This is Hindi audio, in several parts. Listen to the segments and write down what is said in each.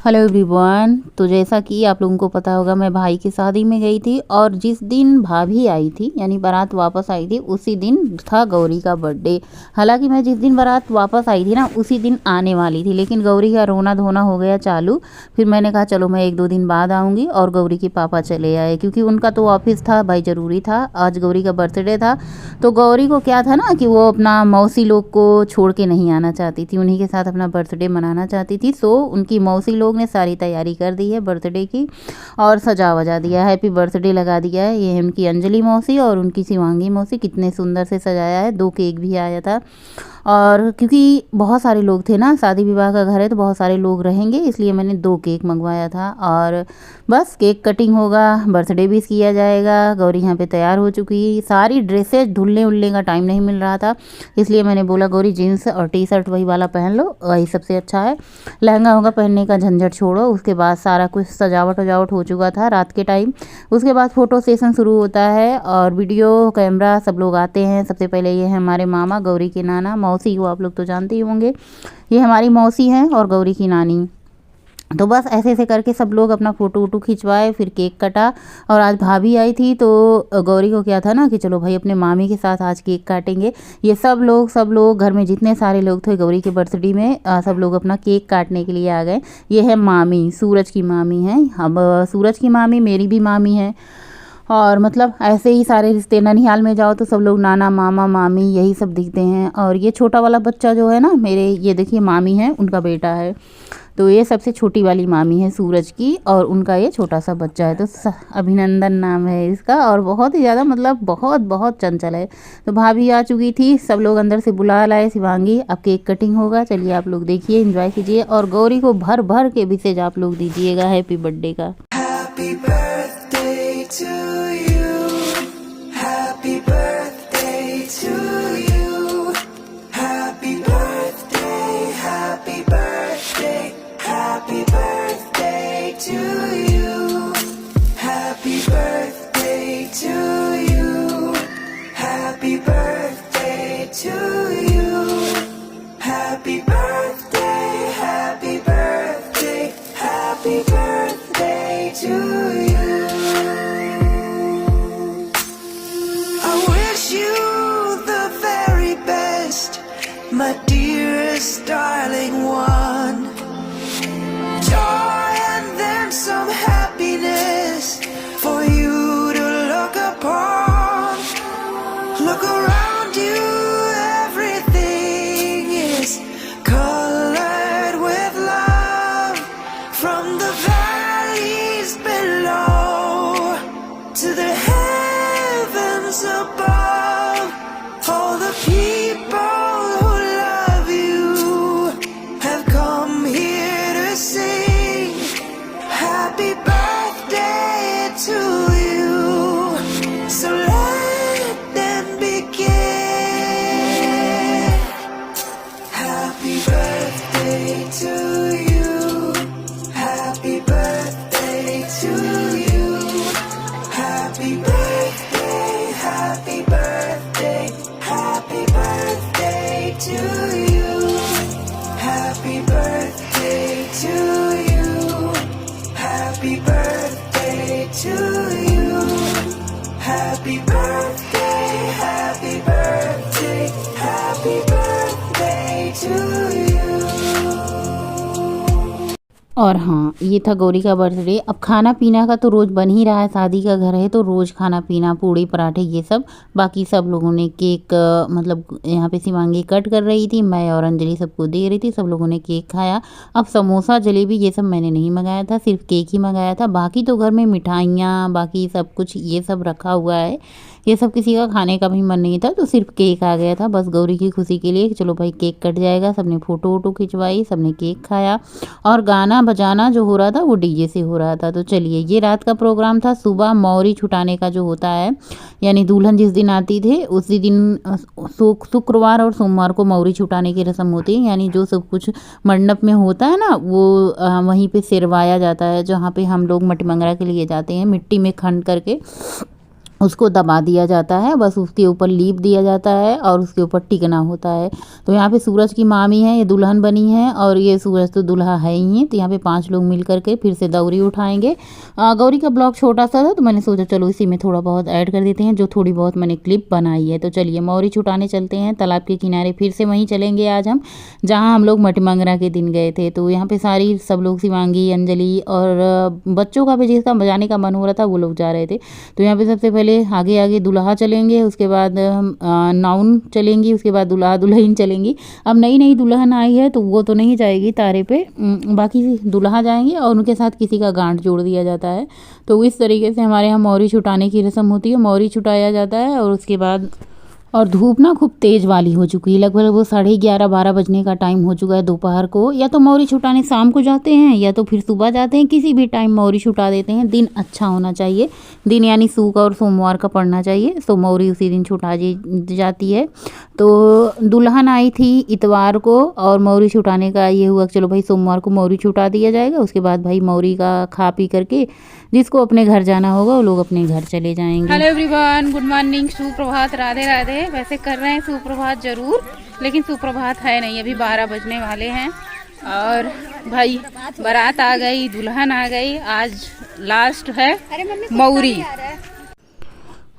Hello everyone. तो जैसा कि आप लोगों को पता होगा, मैं भाई की शादी में गई थी और जिस दिन भाभी आई थी यानी बारात वापस आई थी उसी दिन था गौरी का बर्थडे। हालांकि मैं जिस दिन बारात वापस आई थी ना उसी दिन आने वाली थी, लेकिन गौरी का रोना धोना हो गया चालू। फिर मैंने कहा चलो मैं 1-2 दिन बाद आऊँगी, और गौरी के पापा चले आए क्योंकि उनका तो ऑफिस था भाई, ज़रूरी था। आज गौरी का बर्थडे था तो गौरी को क्या था ना कि वो अपना मौसी लोग को छोड़ के नहीं आना चाहती थी, उन्हीं के साथ अपना बर्थडे मनाना चाहती थी। सो उनकी मौसी लोग ने सारी तैयारी कर दी है बर्थडे की और सजा वजा दिया है, हैप्पी बर्थडे लगा दिया है। ये है उनकी अंजलि मौसी और उनकी शिवांगी मौसी, कितने सुंदर से सजाया है। 2 केक भी आया था, और क्योंकि बहुत सारे लोग थे ना, शादी विवाह का घर है तो बहुत सारे लोग रहेंगे, इसलिए मैंने 2 केक मंगवाया था। और बस केक कटिंग होगा, बर्थडे भी किया जाएगा। गौरी यहाँ पे तैयार हो चुकी, सारी ड्रेसेस धुलने उलने का टाइम नहीं मिल रहा था, इसलिए मैंने बोला गौरी जीन्स और टी-शर्ट वही वाला पहन लो, वही सबसे अच्छा है। लहंगा होगा पहनने का झंझट छोड़ो। उसके बाद सारा कुछ सजावट वजावट हो चुका था रात के टाइम। उसके बाद फ़ोटो सेशन शुरू होता है और वीडियो कैमरा सब लोग आते हैं। सबसे पहले ये है हमारे मामा, गौरी के नाना, मौसी को आप लोग तो जानते ही होंगे, ये हमारी मौसी हैं और गौरी की नानी। तो बस ऐसे ऐसे करके सब लोग अपना फ़ोटो वोटो खिंचवाए, फिर केक कटा। और आज भाभी आई थी तो गौरी को क्या था ना कि चलो भाई अपने मामी के साथ आज केक काटेंगे। ये सब लोग घर में जितने सारे लोग थे गौरी के बर्थडे में सब लोग अपना केक काटने के लिए आ गए। ये है मामी, सूरज की मामी है। अब सूरज की मामी मेरी भी मामी है, और मतलब ऐसे ही सारे रिश्ते। ननिहाल में जाओ तो सब लोग नाना मामा मामी यही सब दिखते हैं। और ये छोटा वाला बच्चा जो है ना मेरे, ये देखिए मामी है, उनका बेटा है। तो ये सबसे छोटी वाली मामी है सूरज की, और उनका ये छोटा सा बच्चा है। तो अभिनंदन नाम है इसका, और बहुत ही ज़्यादा मतलब बहुत बहुत चंचल है। तो भाभी आ चुकी थी, सब लोग अंदर से बुला लाए। शिवांगी अब केक कटिंग होगा, चलिए आप लोग देखिए, एंजॉय कीजिए। और गौरी को भर भर के मैसेज आप लोग दीजिएगा हैप्पी बर्थडे का। Happy birthday to you. Happy birthday to you. Happy birthday, happy birthday, happy birthday to you. Happy birthday to you. Happy birthday to you. Happy birthday, happy birthday, happy birthday to you. I wish you the very best, my dearest darling one. Joy and then some happiness for you to look upon. Look around you, everything is colored with love. From the valleys below to the heavens above, all the people who love you have come here to sing happy birthday to you. So let them begin. Happy birthday to you. Happy birthday to you. Happy birthday, happy birthday, happy birthday to you. Happy birthday to you. Happy birthday to you. Happy birthday, happy birthday, happy birthday to you. और हाँ, ये था गौरी का बर्थडे। अब खाना पीना का तो रोज़ बन ही रहा है, शादी का घर है तो रोज़ खाना पीना, पूड़ी पराठे ये सब। बाकी सब लोगों ने केक मतलब यहाँ पे शिवांगी कट कर रही थी, मैं और अंजलि सबको दे रही थी, सब लोगों ने केक खाया। अब समोसा जलेबी ये सब मैंने नहीं मंगाया था, सिर्फ केक ही मंगाया था। बाकी तो घर में मिठाइयाँ बाकी सब कुछ ये सब रखा हुआ है, ये सब किसी का खाने का भी मन नहीं था, तो सिर्फ केक आ गया था बस गौरी की खुशी के लिए कि चलो भाई केक कट जाएगा। सबने फ़ोटो वोटो खिंचवाई, सबने केक खाया, और गाना बजाना जो हो रहा था वो डीजे से हो रहा था। तो चलिए, ये रात का प्रोग्राम था। सुबह मौरी छुटाने का जो होता है, यानी दुल्हन जिस दिन आती थे उसी दिन शुक्रवार और सोमवार को मौरी छुटाने की रस्म होती है, यानी जो सब कुछ मंडप में होता है ना वो वहीं पे सिरवाया जाता है, जहाँ पे हम लोग मटमंगरा के लिए जाते हैं, मिट्टी में खन करके उसको दबा दिया जाता है, बस उसके ऊपर लीप दिया जाता है और उसके ऊपर टिकना होता है। तो यहाँ पे सूरज की मामी है, ये दुल्हन बनी है और ये सूरज तो दूल्हा है ही है। तो यहाँ पे 5 लोग मिल करके फिर से दौरी उठाएंगे। गौरी का ब्लॉग छोटा सा था तो मैंने सोचा चलो इसी में थोड़ा बहुत ऐड कर देते हैं, जो थोड़ी बहुत मैंने क्लिप बनाई है। तो चलिए मौरी छुटाने चलते हैं तालाब के किनारे। फिर से वहीं चलेंगे आज हम जहाँ हम लोग मटिमंगरा के दिन गए थे। तो यहाँ पे सारी सब लोग, शिवांगी, अंजलि और बच्चों का भी जिसका जाने का मन हो रहा था वो लोग जा रहे थे। तो यहाँ पे सबसे पहले आगे आगे दूल्हा चलेंगे, उसके बाद हम नाउन चलेंगी, उसके बाद दूल्हा दुल्हन चलेंगी। अब नई नई दुल्हन आई है तो वो तो नहीं जाएगी तारे पे, बाकी दूल्हा जाएंगे और उनके साथ किसी का गांठ जोड़ दिया जाता है। तो इस तरीके से हमारे यहाँ मौरी छुटाने की रस्म होती है। मौरी छुटाया जाता है और उसके बाद और धूप ना खूब तेज़ वाली हो चुकी है, लगभग वो 11:30-12 बजने का टाइम हो चुका है दोपहर को। या तो मौरी छुटाने शाम को जाते हैं या तो फिर सुबह जाते हैं, किसी भी टाइम मौरी छुटा देते हैं। दिन अच्छा होना चाहिए, दिन यानी सूख और सोमवार का पड़ना चाहिए, तो मौरी उसी दिन छुटा जाती है। तो दुल्हन आई थी इतवार को और मौरी छुटाने का ये हुआ चलो भाई सोमवार को मौरी छुटा दिया जाएगा। उसके बाद भाई मौरी का खा पी करके जिसको अपने घर जाना होगा वो लोग अपने घर चले जाएंगे। हेलो एवरीवन, गुड मॉर्निंग, सुप्रभात, राधे राधे। वैसे कर रहे हैं सुप्रभात जरूर, लेकिन सुप्रभात है नहीं, अभी 12 बजने वाले हैं। और भाई बारात आ गई, दुल्हन आ गई, आज लास्ट है मौरी।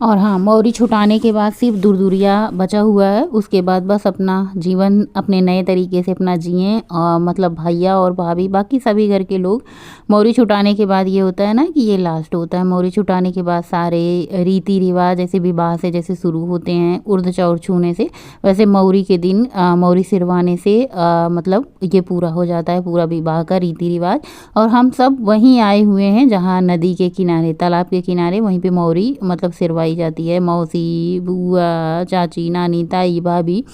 और हाँ, मौरी छुटाने के बाद सिर्फ दूरदूरिया बचा हुआ है, उसके बाद बस अपना जीवन अपने नए तरीके से अपना जिएं। और मतलब भैया और भाभी बाकी सभी घर के लोग मौरी छुटाने के बाद ये होता है ना कि ये लास्ट होता है। मौरी छुटाने के बाद सारे रीति रिवाज जैसे विवाह से जैसे शुरू होते हैं, उर्द चौर छूने से, वैसे मौरी के दिन मौरी सिरवाने से मतलब ये पूरा हो जाता है पूरा विवाह का रीति रिवाज। और हम सब वहीं आए हुए हैं जहाँ नदी के किनारे, तालाब के किनारे, वहीं पे मौरी मतलब सिरवाई जाती है। मौसी, बुआ, चाची, नानी, ताई, भाभी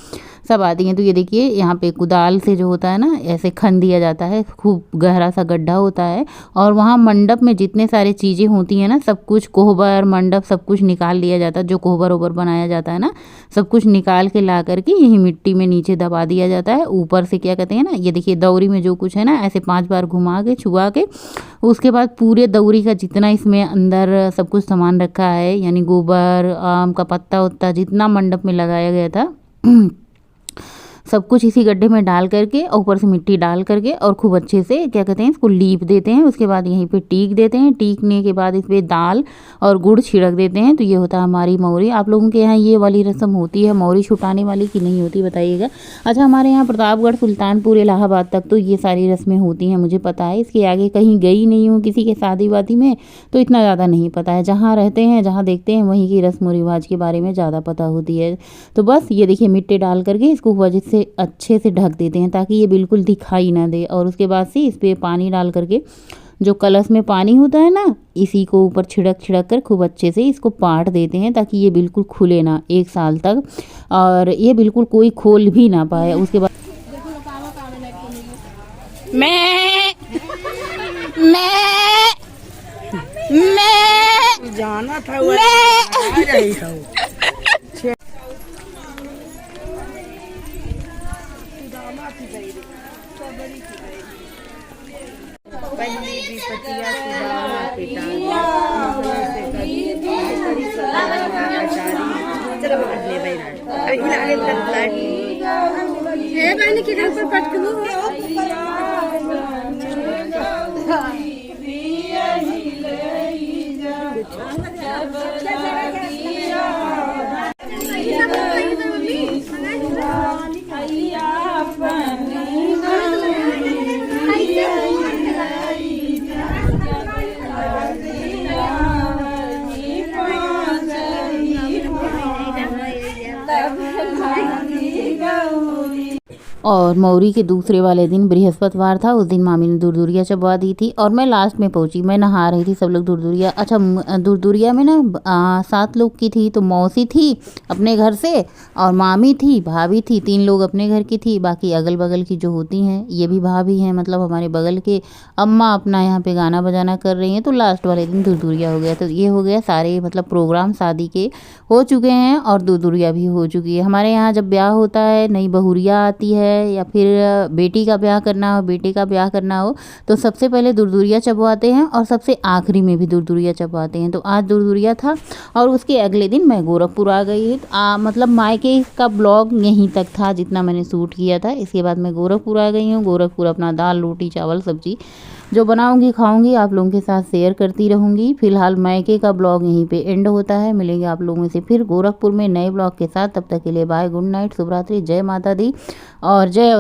सब आती हैं। तो ये देखिए यहाँ पे कुदाल से जो होता है ना ऐसे खन दिया जाता है, खूब गहरा सा गड्ढा होता है। और वहाँ मंडप में जितने सारे चीज़ें होती हैं ना, सब कुछ कोहबर मंडप सब कुछ निकाल लिया जाता है। जो कोहबर ओबर बनाया जाता है ना, सब कुछ निकाल के ला करके यही मिट्टी में नीचे दबा दिया जाता है। ऊपर से क्या कहते हैं ना, ये देखिए दौरी में जो कुछ है ना ऐसे 5 बार घुमा के छुआ के, उसके बाद पूरे दौरी का जितना इसमें अंदर सब कुछ सामान रखा है, यानी गोबर, आम का पत्ता उत्ता जितना मंडप में लगाया गया था सब कुछ इसी गड्ढे में डाल करके और ऊपर से मिट्टी डाल करके और खूब अच्छे से क्या कहते हैं इसको लीप देते हैं। उसके बाद यहीं पे टीक देते हैं, टीकने के बाद इस पर दाल और गुड़ छिड़क देते हैं। तो ये होता है हमारी मौरी। आप लोगों के यहाँ ये वाली रस्म होती है मौरी छुटाने वाली कि नहीं होती बताइएगा। अच्छा, हमारे यहाँ प्रतापगढ़, सुल्तानपुर, इलाहाबाद तक तो ये सारी रस्में होती हैं, मुझे पता है। इसके आगे कहीं गई नहीं हूँ किसी के शादी वादी में, तो इतना ज़्यादा नहीं पता है। जहाँ रहते हैं, जहाँ देखते हैं, वहीं की रस्म रिवाज के बारे में ज़्यादा पता होती है। तो बस ये देखिए मिट्टी डाल करके इसको वजह से अच्छे से ढक देते हैं ताकि ये बिल्कुल दिखाई ना दे। और उसके बाद से इस पर पानी डाल करके, जो कलश में पानी होता है ना, इसी को ऊपर छिड़क छिड़क कर खूब अच्छे से इसको पाट देते हैं ताकि ये बिल्कुल खुले ना 1 साल तक, और ये बिल्कुल कोई खोल भी ना पाए। उसके बाद मैं जाना था वो आ रही था। और मौरी के दूसरे वाले दिन बृहस्पतिवार था, उस दिन मामी ने दूरदूरिया चबवा दी थी और मैं लास्ट में पहुंची। मैं नहा रही थी, सब लोग दूरदूरिया, अच्छा दूरदूरिया में ना 7 लोग की थी। तो मौसी थी अपने घर से और मामी थी, भाभी थी, 3 लोग अपने घर की थी, बाकी अगल बगल की जो होती हैं ये भी भाभी हैं, मतलब हमारे बगल के अम्मा अपना यहाँ पे गाना बजाना कर रही हैं। तो लास्ट वाले दिन दूरदूरिया हो गया। तो ये हो गया सारे मतलब प्रोग्राम शादी के हो चुके हैं और दूरदूरिया भी हो चुकी है। हमारे यहाँ जब ब्याह होता है, नई बहुरिया आती है, है या फिर बेटी का ब्याह करना हो, बेटे का ब्याह करना हो, तो सबसे पहले दुरदुरिया चबवाते हैं और सबसे आखिरी में भी दुरदुरिया चबवाते हैं। तो आज दुरदुरिया था और उसके अगले दिन मैं गोरखपुर आ गई। मतलब मायके का ब्लॉग यहीं तक था जितना मैंने शूट किया था। इसके बाद मैं गोरखपुर आ गई हूँ। गोरखपुर अपना दाल रोटी चावल सब्जी जो बनाऊंगी खाऊंगी आप लोगों के साथ शेयर करती रहूंगी। फिलहाल मायके का ब्लॉग यहीं पे एंड होता है। मिलेंगे आप लोगों से फिर गोरखपुर में नए ब्लॉग के साथ। तब तक के लिए बाय, गुड नाइट, शुभ रात्रि, जय माता दी और जय